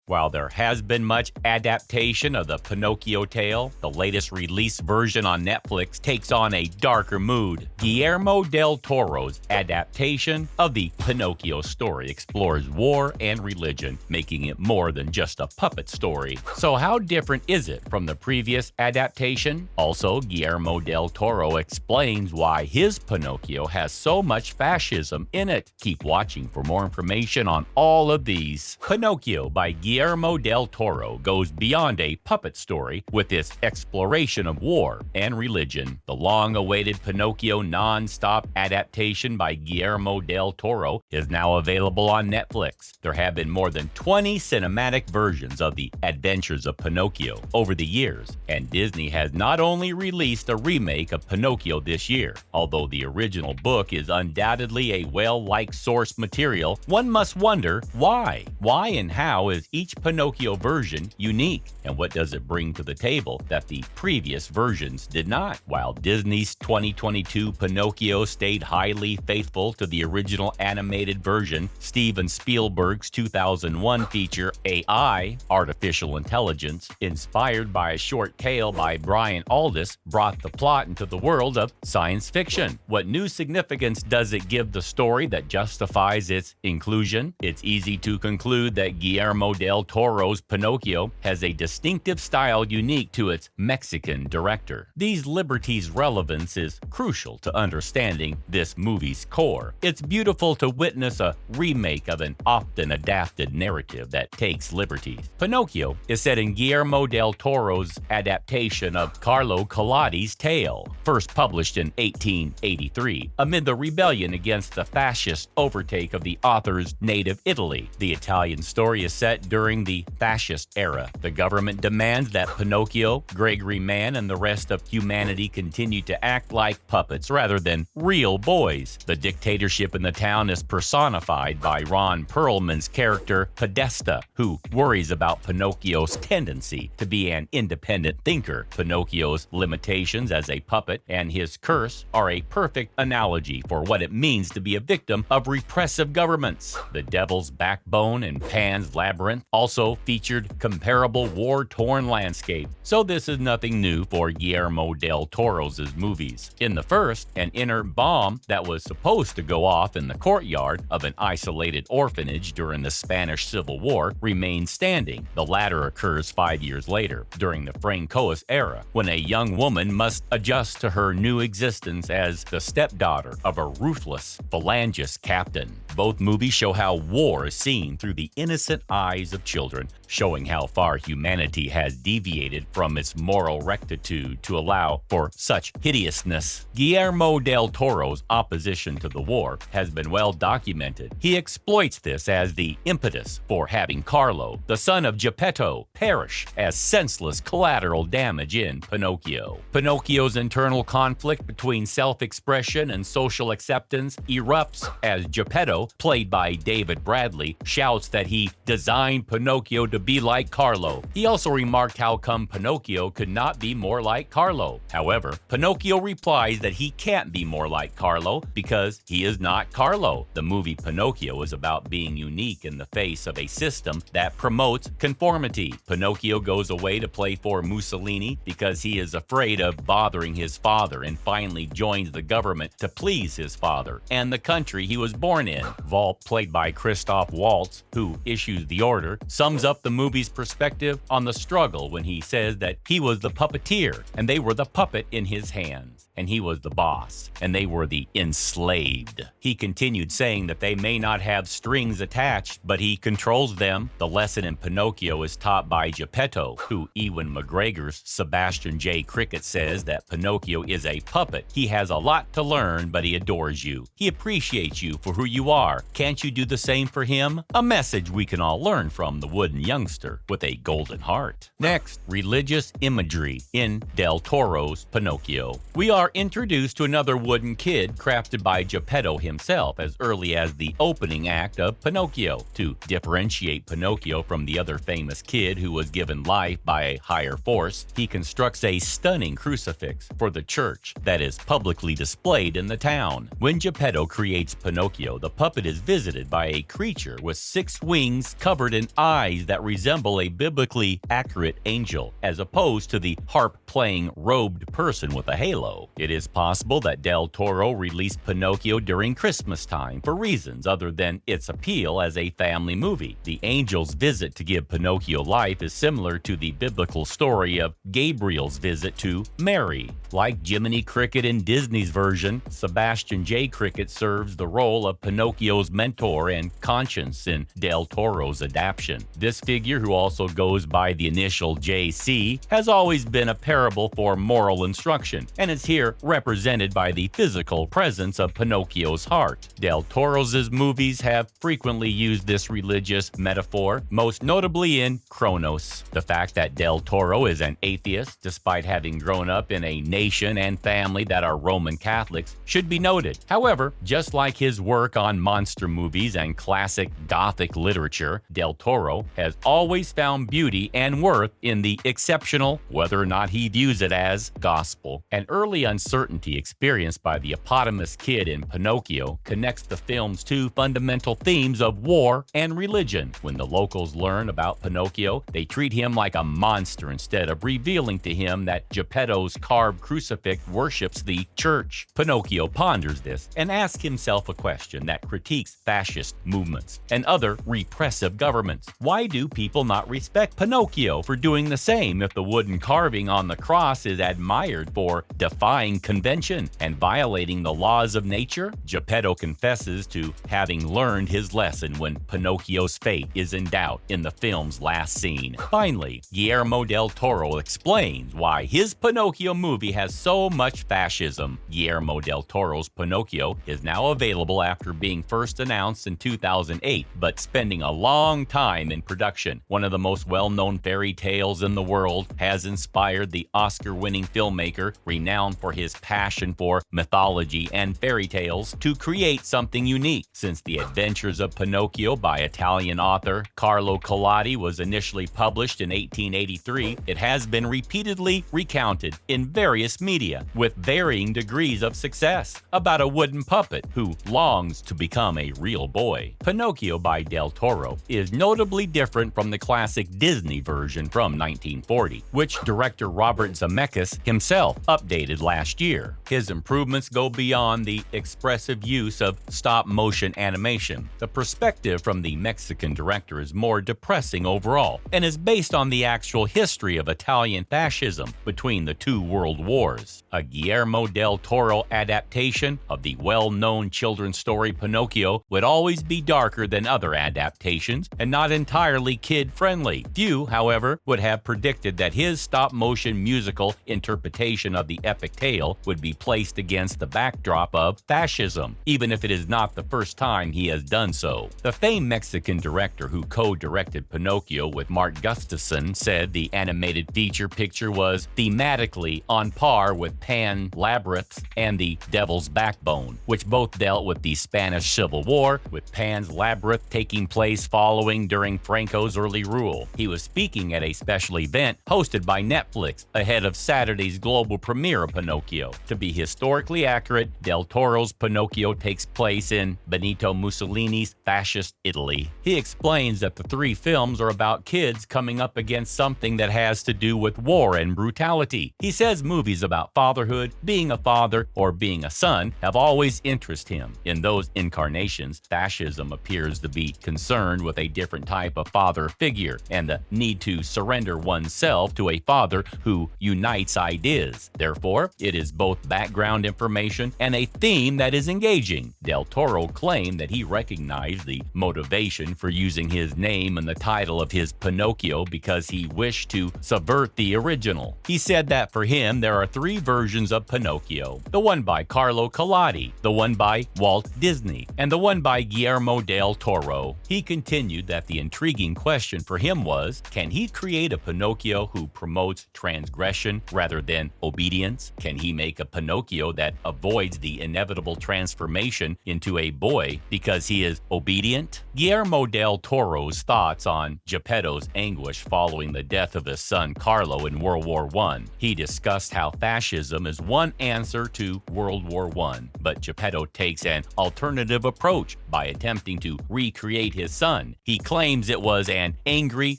While there has been much adaptation of the Pinocchio tale, the latest released version on Netflix takes on a darker mood. Guillermo del Toro's adaptation of the Pinocchio story explores war and religion, making it more than just a puppet story. So how different is it from the previous adaptation? Also, Guillermo del Toro explains why his Pinocchio has so much fascism in it. Keep watching for more information on all of these. Pinocchio by Guillermo del Toro goes beyond a puppet story with its exploration of war and religion. The long-awaited Pinocchio non-stop adaptation by Guillermo del Toro is now available on Netflix. There have been more than 20 cinematic versions of the adventures of Pinocchio over the years, and Disney has not only released a remake of Pinocchio this year. Although the original book is undoubtedly a well-liked source material, one must wonder why. Why and how is each Pinocchio version unique, and what does it bring to the table that the previous versions did not? While Disney's 2022 Pinocchio stayed highly faithful to the original animated version, Steven Spielberg's 2001 feature AI, Artificial Intelligence, inspired by a short tale by Brian Aldiss, brought the plot into the world of science fiction. What new significance does it give the story that justifies its inclusion? It's easy to conclude that Guillermo del Toro's Pinocchio has a distinctive style unique to its Mexican director. These liberties' relevance is crucial to understanding this movie's core. It's beautiful to witness a remake of an often adapted narrative that takes liberties. Pinocchio is set in Guillermo del Toro's adaptation of Carlo Collodi's tale, first published in 1883, amid the rebellion against the fascist overtake of the author's native Italy. The Italian story is set during the fascist era. The government demands that Pinocchio, Gregory Mann, and the rest of humanity continue to act like puppets rather than real boys. The dictatorship in the town is personified by Ron Perlman's character Podesta, who worries about Pinocchio's tendency to be an independent thinker. Pinocchio's limitations as a puppet and his curse are a perfect analogy for what it means to be a victim of repressive governments. The Devil's Backbone and Pan's Labyrinth also featured comparable war-torn landscape, so this is nothing new for Guillermo del Toro's movies. In the first, an inert bomb that was supposed to go off in the courtyard of an isolated orphanage during the Spanish Civil War remains standing. The latter occurs 5 years later, during the Francoist era, when a young woman must adjust to her new existence as the stepdaughter of a ruthless phalangist captain. Both movies show how war is seen through the innocent eyes of children, showing how far humanity has deviated from its moral rectitude to allow for such hideousness. Guillermo del Toro's opposition to the war has been well documented. He exploits this as the impetus for having Carlo, the son of Geppetto, perish as senseless collateral damage in Pinocchio. Pinocchio's internal conflict between self-expression and social acceptance erupts as Geppetto, played by David Bradley, shouts that he designed Pinocchio to be like Carlo. He also remarked how come Pinocchio could not be more like Carlo. However, Pinocchio replies that he can't be more like Carlo because he is not Carlo. The movie Pinocchio is about being unique in the face of a system that promotes conformity. Pinocchio goes away to play for Mussolini because he is afraid of bothering his father and finally joins the government to please his father and the country he was born in. Vault, played by Christoph Waltz, who issues the order, sums up the movie's perspective on the struggle when he says that he was the puppeteer and they were the puppet in his hands, and he was the boss and they were the enslaved. He continued saying that they may not have strings attached, but he controls them. The lesson in Pinocchio is taught by Geppetto, who Ewan McGregor's Sebastian J. Cricket says that Pinocchio is a puppet. He has a lot to learn, but he adores you. He appreciates you for who you are. Can't you do the same for him? A message we can all learn from the wooden youngster with a golden heart. Next, religious imagery in Del Toro's Pinocchio. We are introduced to another wooden kid crafted by Geppetto himself as early as the opening act of Pinocchio. To differentiate Pinocchio from the other famous kid who was given life by a higher force, he constructs a stunning crucifix for the church that is publicly displayed in the town. When Geppetto creates Pinocchio, the puppet puppet is visited by a creature with 6 wings covered in eyes that resemble a biblically accurate angel, as opposed to the harp-playing robed person with a halo. It is possible that Del Toro released Pinocchio during Christmas time for reasons other than its appeal as a family movie. The angel's visit to give Pinocchio life is similar to the biblical story of Gabriel's visit to Mary. Like Jiminy Cricket in Disney's version, Sebastian J. Cricket serves the role of Pinocchio's mentor and conscience in Del Toro's adaptation. This figure, who also goes by the initial JC, has always been a parable for moral instruction, and is here represented by the physical presence of Pinocchio's heart. Del Toro's movies have frequently used this religious metaphor, most notably in Kronos. The fact that Del Toro is an atheist, despite having grown up in a nation and family that are Roman Catholics, should be noted. However, just like his work on monster movies and classic Gothic literature, Del Toro has always found beauty and worth in the exceptional, whether or not he views it as gospel. An early uncertainty experienced by the eponymous kid in Pinocchio connects the film's 2 fundamental themes of war and religion. When the locals learn about Pinocchio, they treat him like a monster instead of revealing to him that Geppetto's carved crucifix worships the church. Pinocchio ponders this and asks himself a question that critiques fascist movements and other repressive governments. Why do people not respect Pinocchio for doing the same if the wooden carving on the cross is admired for defying convention and violating the laws of nature? Geppetto confesses to having learned his lesson when Pinocchio's fate is in doubt in the film's last scene. Finally, Guillermo del Toro explains why his Pinocchio movie has so much fascism. Guillermo del Toro's Pinocchio is now available after being first announced in 2008, but spending a long time in production. One of the most well-known fairy tales in the world has inspired the Oscar-winning filmmaker, renowned for his passion for mythology and fairy tales, to create something unique. Since The Adventures of Pinocchio by Italian author Carlo Collodi was initially published in 1883, it has been repeatedly recounted in various media with varying degrees of success, about a wooden puppet who longs to become a real boy. Pinocchio by Del Toro is notably different from the classic Disney version from 1940, which director Robert Zemeckis himself updated last year. His improvements go beyond the expressive use of stop-motion animation. The perspective from the Mexican director is more depressing overall, and is based on the actual history of Italian fascism between the 2 world wars. A Guillermo del Toro adaptation of the well-known children's story Pinocchio would always be darker than other adaptations and not entirely kid-friendly. Few, however, would have predicted that his stop-motion musical interpretation of the epic tale would be placed against the backdrop of fascism, even if it is not the first time he has done so. The famed Mexican director who co-directed Pinocchio with Mark Gustafson said the animated feature picture was thematically on par with Pan Labyrinth and The Devil's Backbone, which both dealt with the Spanish Civil War, with Pan's Labyrinth taking place during Franco's early rule. He was speaking at a special event hosted by Netflix ahead of Saturday's global premiere of Pinocchio. To be historically accurate, Del Toro's Pinocchio takes place in Benito Mussolini's fascist Italy. He explains that the 3 films are about kids coming up against something that has to do with war and brutality. He says movies about fatherhood, being a father, or being a son have always interested him. In those incarnations, fascism appears to be concerned with a different type of father figure and the need to surrender oneself to a father who unites ideas. Therefore, it is both background information and a theme that is engaging. Del Toro claimed that he recognized the motivation for using his name in the title of his Pinocchio because he wished to subvert the original. He said that for him, there are 3 versions of Pinocchio: the one by Carlo Collodi, the one by Walt Disney, and the one by Guillermo del Toro. He continued that the intriguing question for him was, can he create a Pinocchio who promotes transgression rather than obedience? Can he make a Pinocchio that avoids the inevitable transformation into a boy because he is obedient? Guillermo del Toro's thoughts on Geppetto's anguish following the death of his son Carlo in World War I. He discussed how fascism is one answer to World War I, but Geppetto takes an alternative approach by attempting to recreate his son. He claims it was an angry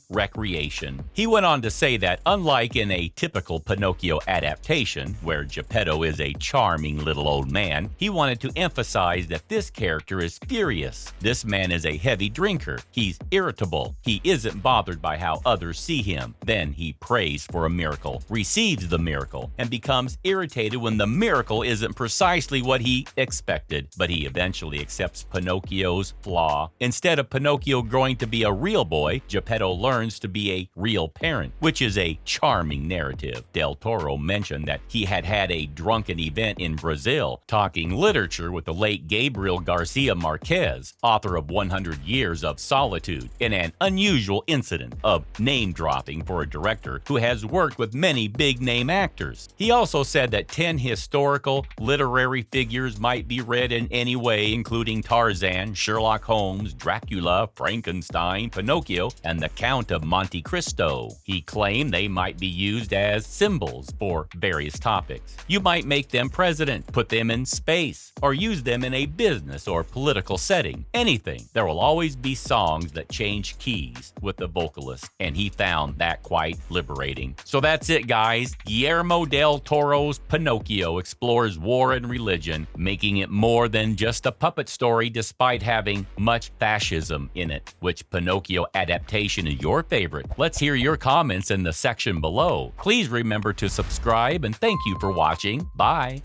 recreation. He went on to say that unlike in a typical Pinocchio adaptation, where Geppetto is a charming little old man, he wanted to emphasize that this character is furious. This man is a heavy drinker. He's irritable. He isn't bothered by how others see him. Then he prays for a miracle, receives the miracle, and becomes irritated when the miracle isn't precisely what he expected. But he eventually accepts Pinocchio's flaw. Instead of Pinocchio growing to be a real boy, Geppetto learns to be a real parent, which is a charming narrative. Del Toro mentioned that he had had a drunken event in Brazil, talking literature with the late Gabriel Garcia Marquez, author of 100 Years of Solitude, in an unusual incident of name-dropping for a director who has worked with many big-name actors. He also said that 10 historical literary figures might be read in any way, including Tarzan, Sherlock Holmes, Dracula, Frankenstein, Pinocchio, and the Count of Monte Cristo. He claimed they might be used as symbols for various topics. You might make them president, put them in space, or use them in a business or political setting. Anything. There will always be songs that change keys with the vocalist, and he found that quite liberating. So that's it, guys. Guillermo del Toro's Pinocchio explores war and religion, making it more than just a puppet story despite having much fascism in it. Which Pinocchio adaptation is your favorite? Let's hear your comments in the section below. Please remember to subscribe, and thank you for watching. Bye.